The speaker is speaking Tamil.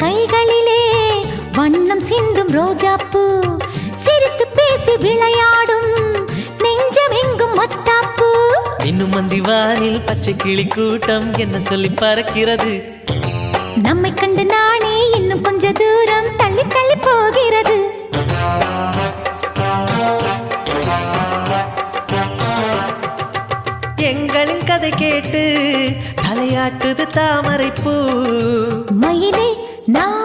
கைகளிலே வண்ணம் சிந்தும் ரோஜாப்பூ சிரித்து பேசி விளையாடும் நெஞ்சம் எங்கும் மத்தாப்பூ இன்னும் மந்திவானில் பச்சை கிளி கூட்டம் என்ன சொல்லி பறக்கிறது நம்மை கண்டு நானே இன்னும் கொஞ்ச தூரம் தள்ளி தள்ளி போகிறது எங்களின் கதை கேட்டு தலையாட்டுது தாமரைப்பூ மயிலே நான்